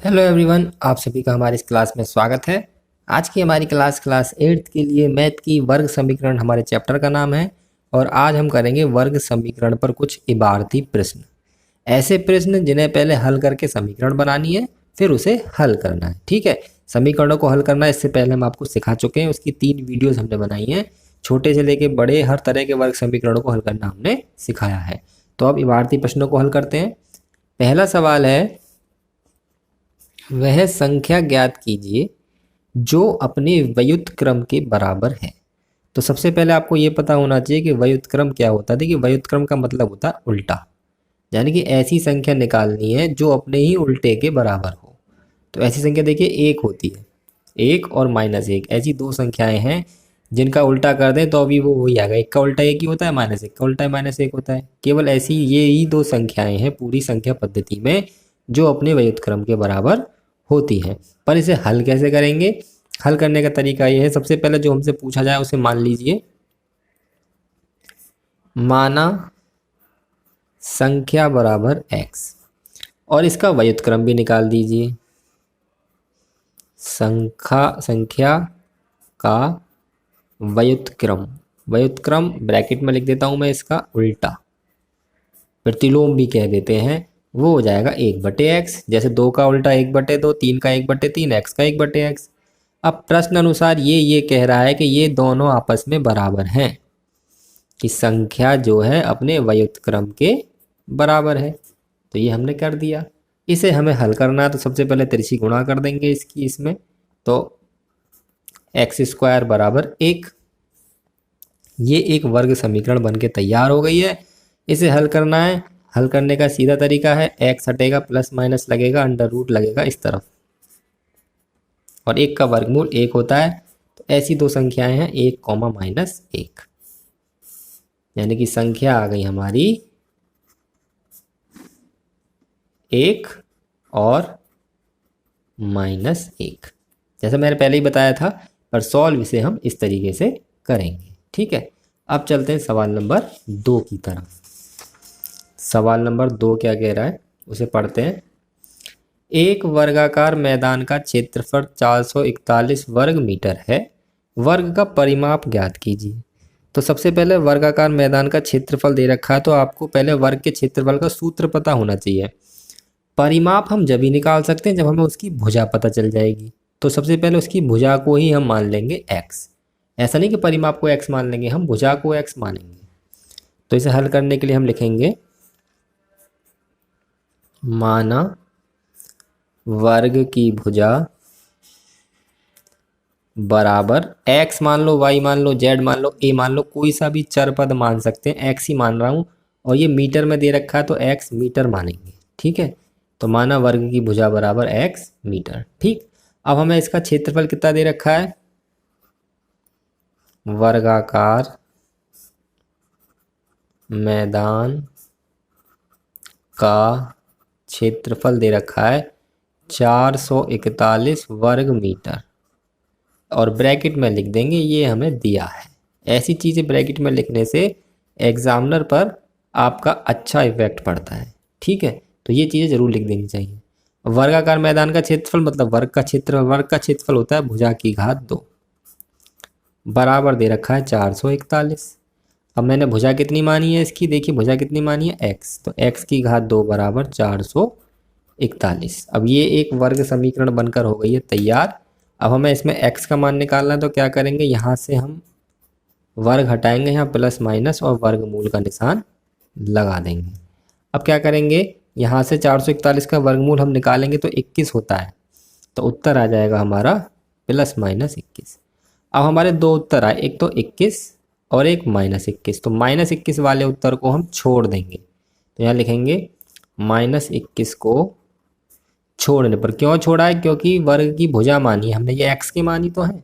Hello everyone, आप सभी का हमारी इस क्लास में स्वागत है। आज की हमारी क्लास 8th के लिए मैथ की वर्ग समीकरण हमारे चैप्टर का नाम है। और आज हम करेंगे वर्ग समीकरण पर कुछ इबारती प्रश्न। ऐसे प्रश्न जिन्हें पहले हल करके समीकरण बनानी है, फिर उसे हल करना है। ठीक है, समीकरणों को हल करना इससे पहले हम आपको सिखा चुके हैं, उसकी 3 वीडियोज़ हमने बनाई हैं। छोटे से लेके बड़े हर तरह के वर्ग समीकरणों को हल करना हमने सिखाया है। तो अब इबारती प्रश्नों को हल करते हैं। पहला सवाल है, वह संख्या ज्ञात कीजिए जो अपने व्युत्क्रम के बराबर है। तो सबसे पहले आपको ये पता होना चाहिए कि व्युत्क्रम क्या होता है। देखिए, व्युत्क्रम का मतलब होता है उल्टा, यानी कि ऐसी संख्या निकालनी है जो अपने ही उल्टे के बराबर हो। तो ऐसी संख्या देखिए एक होती है, एक और -1, ऐसी दो संख्याएं हैं जिनका उल्टा कर दें तो अभी वो वही आएगा। एक का उल्टा एक ही होता है, -1 का उल्टा -1 होता है। केवल ऐसी ये ही दो संख्याएं हैं पूरी संख्या पद्धति में जो अपने व्युत्क्रम के बराबर होती हैं। पर इसे हल कैसे करेंगे? हल करने का तरीका ये है, सबसे पहले जो हमसे पूछा जाए उसे मान लीजिए। माना संख्या बराबर x और इसका व्युत्क्रम भी निकाल दीजिए। संख्या का व्युत्क्रम, व्युत्क्रम ब्रैकेट में लिख देता हूं मैं, इसका उल्टा, प्रतिलोम भी कह देते हैं, वो हो जाएगा 1/x। जैसे 2 का उल्टा 1/2, 3 का 1/3, x का 1/x। अब प्रश्न अनुसार ये कह रहा है कि ये दोनों आपस में बराबर हैं, कि संख्या जो है अपने व्युत्क्रम के बराबर है। तो ये हमने कर दिया। इसे हमें हल करना है तो सबसे पहले त्रिशी गुणा कर देंगे इसकी इसमें। तो x² बराबर 1। ये एक वर्ग समीकरण बनके तैयार हो गई है। इसे हल करना है। हल करने का सीधा तरीका है, x हटेगा, प्लस माइनस लगेगा, अंडर रूट लगेगा इस तरफ, और 1 का वर्गमूल 1 होता है। तो ऐसी दो संख्याएं हैं, 1, -1, यानी कि संख्या आ गई हमारी 1 और -1, जैसा मैंने पहले ही बताया था। पर सॉल्व इसे हम इस तरीके से करेंगे। ठीक है, अब चलते हैं सवाल नंबर 2 की तरफ। सवाल नंबर 2 क्या कह रहा है उसे पढ़ते हैं। एक वर्गाकार मैदान का क्षेत्रफल 441 वर्ग मीटर है, वर्ग का परिमाप ज्ञात कीजिए। तो सबसे पहले वर्गाकार मैदान का क्षेत्रफल दे रखा है, तो आपको पहले वर्ग के क्षेत्रफल का सूत्र पता होना चाहिए। परिमाप हम जब ही निकाल सकते हैं जब हमें उसकी भुजा पता चल जाएगी। तो सबसे पहले उसकी भुजा को ही हम मान लेंगे x। ऐसा नहीं कि परिमाप को x मान लेंगे, हम भुजा को x मानेंगे। तो इसे हल करने के लिए हम लिखेंगे, माना वर्ग की भुजा बराबर x मान लो, y मान लो, z मान लो, a मान लो, कोई सा भी चर पद मान सकते हैं, x ही मान रहा हूं। और ये मीटर में दे रखा है तो x मीटर मानेंगे। ठीक है, तो माना वर्ग की भुजा बराबर x मीटर। ठीक, अब हमें इसका क्षेत्रफल कितना दे रखा है? वर्गाकार मैदान का क्षेत्रफल दे रखा है 441 वर्ग मीटर, और ब्रैकेट में लिख देंगे ये हमें दिया है। ऐसी चीज़ें ब्रैकेट में लिखने से एग्जामिनर पर आपका अच्छा इफेक्ट पड़ता है। ठीक है, तो ये चीज़ें जरूर लिख देनी चाहिए। वर्गाकार मैदान का क्षेत्रफल मतलब वर्ग का क्षेत्रफल होता है भुजा की घात 2, बराबर दे रखा है 441। अब मैंने भुजा कितनी मानी है इसकी? देखिए भुजा कितनी मानी है, x, तो x की घात 2 बराबर 441। अब ये एक वर्ग समीकरण बनकर हो गई है तैयार। अब हमें इसमें x का मान निकालना है, तो क्या करेंगे, यहाँ से हम वर्ग हटाएंगे, यहाँ प्लस माइनस और वर्गमूल का निशान लगा देंगे। अब क्या करेंगे, यहाँ से 441 का वर्गमूल हम निकालेंगे तो 21 होता है, तो उत्तर आ जाएगा हमारा +-21। अब हमारे दो उत्तर आए, एक तो 21 और एक -21। तो -21 वाले उत्तर को हम छोड़ देंगे, तो यहाँ लिखेंगे -21 को छोड़ने पर। क्यों छोड़ा है? क्योंकि वर्ग की भुजा मानी है हमने, ये x की मानी तो है।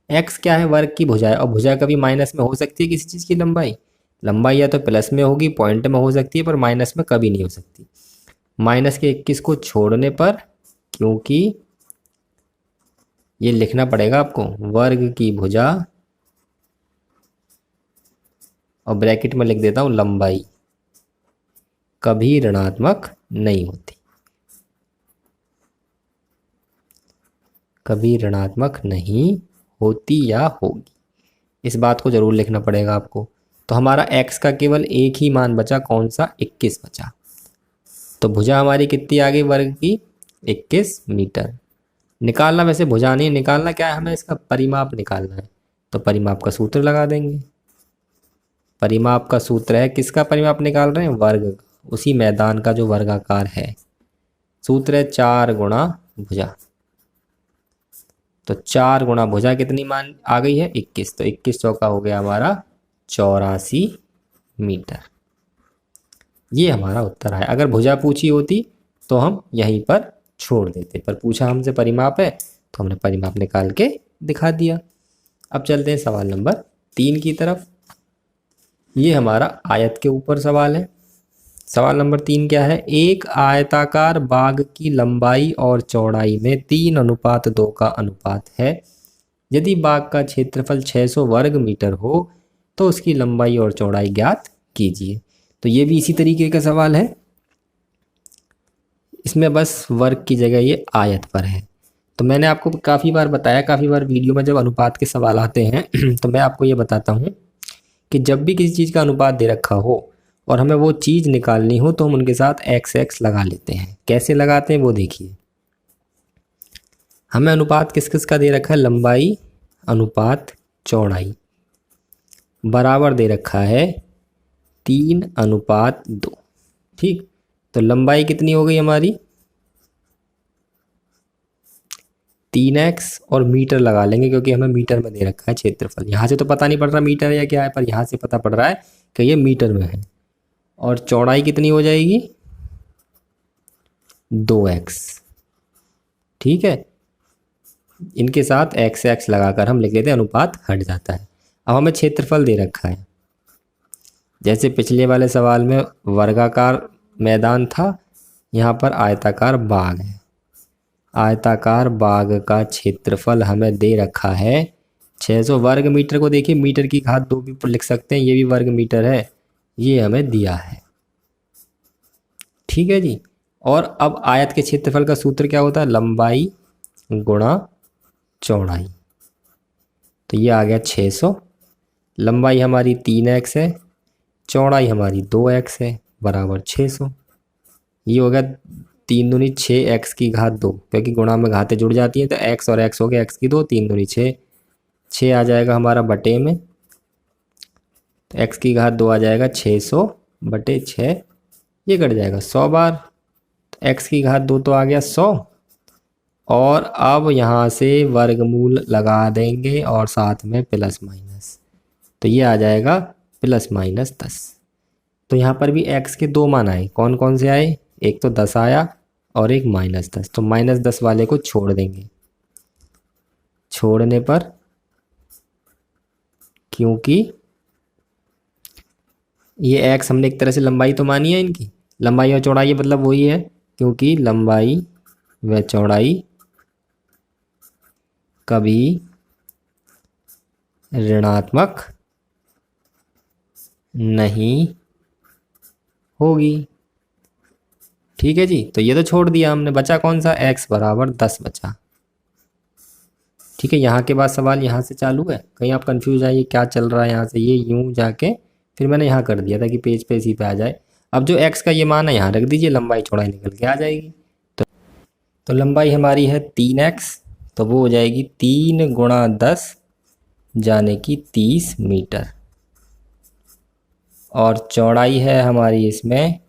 x क्या है? वर्ग की भुजा है, और भुजा कभी माइनस में हो सकती है किसी चीज़ की लंबाई? लंबाई या तो प्लस में होगी, पॉइंट में हो सकती है, पर माइनस में कभी नहीं हो सकती। -21 को छोड़ने पर, क्योंकि ये लिखना पड़ेगा आपको, वर्ग की भुजा, और ब्रैकेट में लिख देता हूँ लंबाई, कभी ऋणात्मक नहीं होती। कभी ऋणात्मक नहीं होती या होगी। इस बात को ज़रूर लिखना पड़ेगा आपको। तो हमारा x का केवल एक ही मान बचा, कौन सा, 21 बचा। तो भुजा हमारी कितनी आ गई वर्ग की, 21 मीटर। निकालना वैसे भुजा नहीं निकालना, क्या है, हमें इसका परिमाप निकालना है। तो परिमाप का सूत्र लगा देंगे। परिमाप का सूत्र है, किसका परिमाप निकाल रहे हैं, वर्ग, उसी मैदान का जो वर्गाकार है। सूत्र है 4 गुणा भुजा। तो 4 गुणा भुजा कितनी मान आ गई है, 21। तो 21 चौका हो गया हमारा 84 मीटर। ये हमारा उत्तर है। अगर भुजा पूछी होती तो हम यहीं पर छोड़ देते, पर पूछा हमसे परिमाप है तो हमने परिमाप निकाल के दिखा दिया। अब चलते हैं सवाल नंबर 3 की तरफ। ये हमारा आयत के ऊपर सवाल है। सवाल नंबर 3 क्या है, एक आयताकार बाग की लंबाई और चौड़ाई में 3:2 का अनुपात है। यदि बाग का क्षेत्रफल 600 वर्ग मीटर हो तो उसकी लंबाई और चौड़ाई ज्ञात कीजिए। तो ये भी इसी तरीके का सवाल है, इसमें बस वर्ग की जगह ये आयत पर है। तो मैंने आपको काफ़ी बार बताया, काफ़ी बार वीडियो में जब अनुपात के सवाल आते हैं तो मैं आपको ये बताता हूँ कि जब भी किसी चीज़ का अनुपात दे रखा हो और हमें वो चीज़ निकालनी हो तो हम उनके साथ x लगा लेते हैं। कैसे लगाते हैं वो देखिए। हमें अनुपात किस किस का दे रखा है, लंबाई अनुपात चौड़ाई बराबर दे रखा है 3:2। ठीक, तो लंबाई कितनी हो गई हमारी 3x, और मीटर लगा लेंगे क्योंकि हमें मीटर में दे रखा है क्षेत्रफल। यहाँ से तो पता नहीं पड़ रहा मीटर है या क्या है, पर यहाँ से पता पड़ रहा है कि ये मीटर में है। और चौड़ाई कितनी हो जाएगी 2x। ठीक है, इनके साथ x लगाकर हम लिख लेते हैं, अनुपात हट जाता है। अब हमें क्षेत्रफल दे रखा है, जैसे पिछले वाले सवाल में वर्गाकार मैदान था, यहाँ पर आयताकार बाग है। आयताकार बाग का क्षेत्रफल हमें दे रखा है 600 वर्ग मीटर को। देखिए मीटर की घात 2 भी लिख सकते हैं, ये भी वर्ग मीटर है, ये हमें दिया है। ठीक है जी। और अब आयत के क्षेत्रफल का सूत्र क्या होता है, लंबाई गुणा चौड़ाई। तो ये आ गया 600। लंबाई हमारी 3x है, चौड़ाई हमारी 2x है, बराबर 600। ये हो गया 3 दूनी 6x की घात 2, क्योंकि गुणा में घातें जुड़ जाती हैं तो x और x हो गया, x की 2, 3 दूनी 6, 6 आ जाएगा हमारा बटे में, तो x की घात 2 आ जाएगा 600 बटे 6, ये कट जाएगा 100 बार। तो x की घात 2 तो आ गया 100, और अब यहाँ से वर्गमूल लगा देंगे और साथ में प्लस माइनस, तो ये आ जाएगा +-10। तो यहाँ पर भी x के 2 मान आए, कौन कौन से आए, एक तो 10 आया और एक -10। तो -10 वाले को छोड़ देंगे। छोड़ने पर, क्योंकि ये x हमने एक तरह से लंबाई तो मानी है, इनकी लंबाई और चौड़ाई मतलब वही है, क्योंकि लंबाई व चौड़ाई कभी ऋणात्मक नहीं होगी। ठीक है जी, तो ये तो छोड़ दिया हमने, बचा कौन सा, x बराबर 10 बचा। ठीक है, यहाँ के बाद सवाल यहाँ से चालू है, कहीं आप कंफ्यूज आइए क्या चल रहा है यहाँ से, ये यूं जाके फिर मैंने यहाँ कर दिया था कि पेज पे इसी पे आ जाए। अब जो x का ये मान है यहाँ रख दीजिए, लंबाई चौड़ाई निकल के आ जाएगी। तो लंबाई हमारी है 3x, तो वो हो जाएगी 3 गुणा 10 जाने की 30 मीटर, और चौड़ाई है हमारी इसमें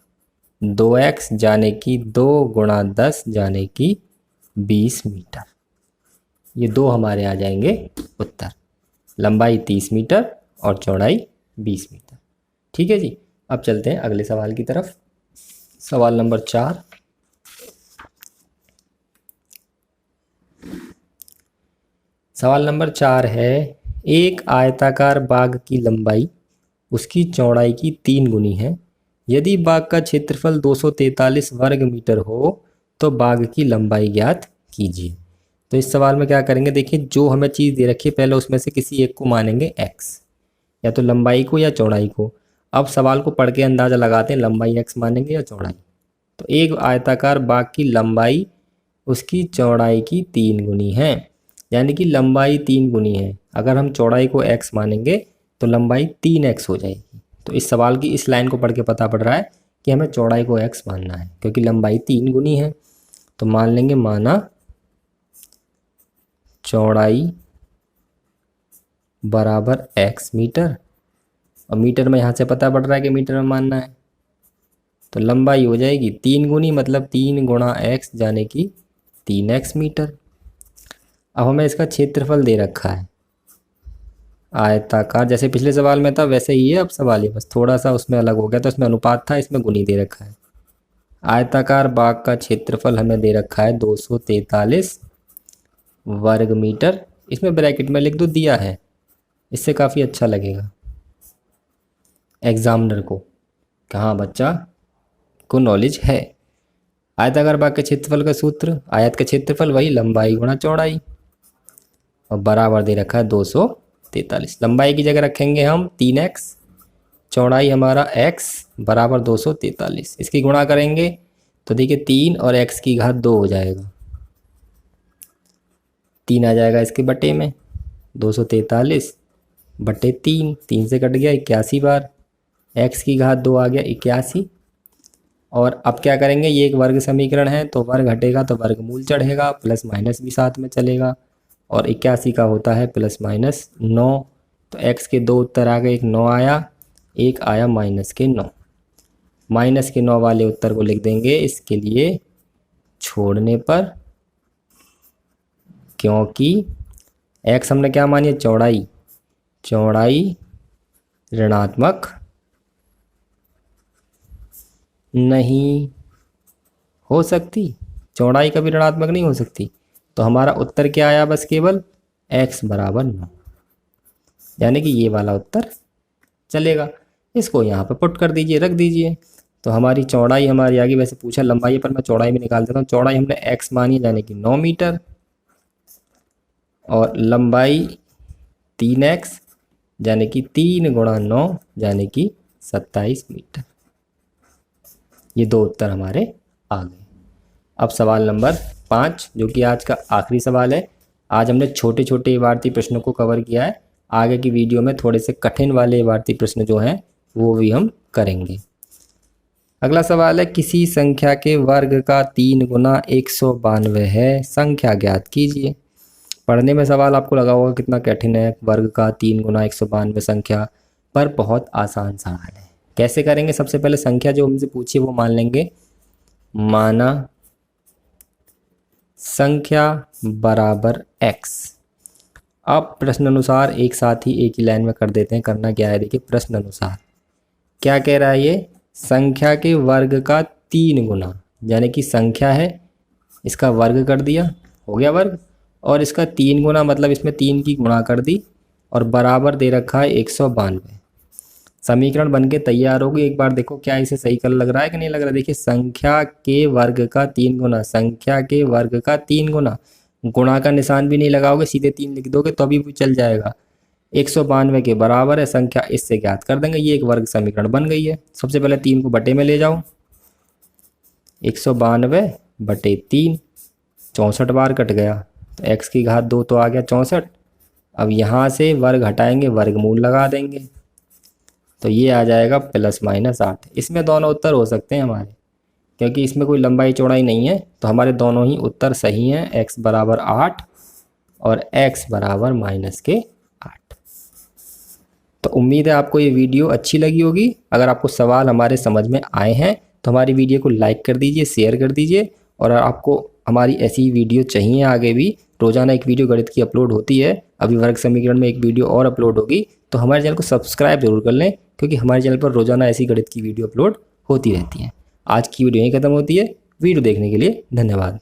2x जाने की 2 गुणा 10 जाने की 20 मीटर। ये 2 हमारे आ जाएंगे उत्तर, लंबाई 30 मीटर और चौड़ाई 20 मीटर। ठीक है जी, अब चलते हैं अगले सवाल की तरफ। सवाल नंबर 4। सवाल नंबर 4 है, एक आयताकार बाग की लंबाई उसकी चौड़ाई की 3 गुनी है। यदि बाग का क्षेत्रफल 243 वर्ग मीटर हो तो बाग की लंबाई ज्ञात कीजिए। तो इस सवाल में क्या करेंगे, देखिए जो हमें चीज़ दे रखी है पहले उसमें से किसी एक को मानेंगे x, या तो लंबाई को या चौड़ाई को। अब सवाल को पढ़ के अंदाज़ा लगाते हैं, लंबाई x मानेंगे या चौड़ाई। तो एक आयताकार बाग की लंबाई उसकी चौड़ाई की 3 गुनी है। यानी कि लंबाई 3 गुनी है। अगर हम चौड़ाई को x मानेंगे तो लंबाई 3x हो जाएगी। तो इस सवाल की इस लाइन को पढ़ के पता पड़ रहा है कि हमें चौड़ाई को x मानना है, क्योंकि लंबाई 3 गुनी है। तो मान लेंगे माना चौड़ाई बराबर x मीटर, और मीटर में यहाँ से पता पड़ रहा है कि मीटर में मानना है। तो लंबाई हो जाएगी 3 गुनी, मतलब 3 गुणा x यानी कि 3x मीटर। अब हमें इसका क्षेत्रफल दे रखा है आयताकार, जैसे पिछले सवाल में था वैसे ही है अब सवाल, ही बस थोड़ा सा उसमें अलग हो गया। तो इसमें अनुपात था, इसमें गुनी दे रखा है। आयताकार बाग का क्षेत्रफल हमें दे रखा है 243 वर्ग मीटर। इसमें ब्रैकेट में लिख दो दिया है, इससे काफ़ी अच्छा लगेगा एग्जामिनर को, कहाँ बच्चा को नॉलेज है। आयताकार बाग के क्षेत्रफल का सूत्र, आयत का क्षेत्रफल वही लंबाई गुणा चौड़ाई, और बराबर दे रखा है 243। लंबाई की जगह रखेंगे हम 3x, चौड़ाई हमारा x बराबर 243। इसकी गुणा करेंगे तो देखिए 3 और x की घात 2 हो जाएगा, 3 आ जाएगा इसके बटे में, 243 बटे 3, 3 से कट गया 81 बार, x की घात 2 आ गया 81। और अब क्या करेंगे, ये एक वर्ग समीकरण है तो वर्ग हटेगा तो वर्गमूल चढ़ेगा, प्लस माइनस भी साथ में चलेगा, और 81 का होता है प्लस माइनस 9। तो x के 2 उत्तर आ गए, एक 9 आया, एक आया माइनस के 9। माइनस के 9 वाले उत्तर को लिख देंगे इसके लिए छोड़ने पर, क्योंकि x हमने क्या मानी है चौड़ाई, चौड़ाई ऋणात्मक नहीं हो सकती, चौड़ाई कभी ऋणात्मक नहीं हो सकती। तो हमारा उत्तर क्या आया, बस केवल x बराबर 9, यानी कि ये वाला उत्तर चलेगा। इसको यहाँ पर पुट कर दीजिए, रख दीजिए। तो हमारी चौड़ाई हमारी आगे, वैसे पूछा लंबाई पर मैं चौड़ाई में निकाल देता हूँ। चौड़ाई हमने x मानी है यानी कि 9 मीटर, और लंबाई 3x यानी कि 3 गुणा 9 यानी कि 27 मीटर। ये 2 उत्तर हमारे आ गए। अब सवाल नंबर 5, जो कि आज का आखिरी सवाल है। आज हमने छोटे छोटे इबारती प्रश्नों को कवर किया है, आगे की वीडियो में थोड़े से कठिन वाले इबारती प्रश्न जो हैं वो भी हम करेंगे। अगला सवाल है, किसी संख्या के वर्ग का 3 गुना 192 है, संख्या ज्ञात कीजिए। पढ़ने में सवाल आपको लगा होगा कितना कठिन है, वर्ग का 3 गुना 192 संख्या, पर बहुत आसान सवाल है। कैसे करेंगे, सबसे पहले संख्या जो हमसे पूछी वो मान लेंगे, माना संख्या बराबर x। अब प्रश्न अनुसार एक साथ ही एक ही लाइन में कर देते हैं। करना क्या है, देखिए प्रश्न अनुसार क्या कह रहा है, ये संख्या के वर्ग का 3 गुना, यानी कि संख्या है इसका वर्ग कर दिया, हो गया वर्ग, और इसका 3 गुना मतलब इसमें 3 की गुणा कर दी, और बराबर दे रखा है 192। समीकरण बनके तैयार होगी। एक बार देखो क्या इसे सही कर लग रहा है कि नहीं लग रहा है। देखिए संख्या के वर्ग का 3 गुना, संख्या के वर्ग का 3 गुना, गुणा का निशान भी नहीं लगाओगे, सीधे 3 लिख दोगे तो भी चल जाएगा। 192 के बराबर है संख्या, इससे ज्ञात कर देंगे। ये एक वर्ग समीकरण बन गई है। सबसे पहले 3 को बटे में ले जाओ, 192 बटे 3, 64 बार कट गया, तो x की घात 2 तो आ गया 64। अब यहाँ से वर्ग हटाएंगे, वर्गमूल लगा देंगे, तो ये आ जाएगा प्लस माइनस 8। इसमें दोनों उत्तर हो सकते हैं हमारे, क्योंकि इसमें कोई लंबाई चौड़ाई नहीं है, तो हमारे दोनों ही उत्तर सही हैं। x बराबर 8 और x बराबर माइनस के 8। तो उम्मीद है आपको ये वीडियो अच्छी लगी होगी। अगर आपको सवाल हमारे समझ में आए हैं तो हमारी वीडियो को लाइक कर दीजिए, शेयर कर दीजिए, और आपको हमारी ऐसी वीडियो चाहिए आगे भी, रोज़ाना एक वीडियो गणित की अपलोड होती है। अभी वर्ग समीकरण में एक वीडियो और अपलोड होगी, तो हमारे चैनल को सब्सक्राइब जरूर कर लें, क्योंकि हमारे चैनल पर रोज़ाना ऐसी गणित की वीडियो अपलोड होती रहती है। आज की वीडियो यहीं ख़त्म होती है। वीडियो देखने के लिए धन्यवाद।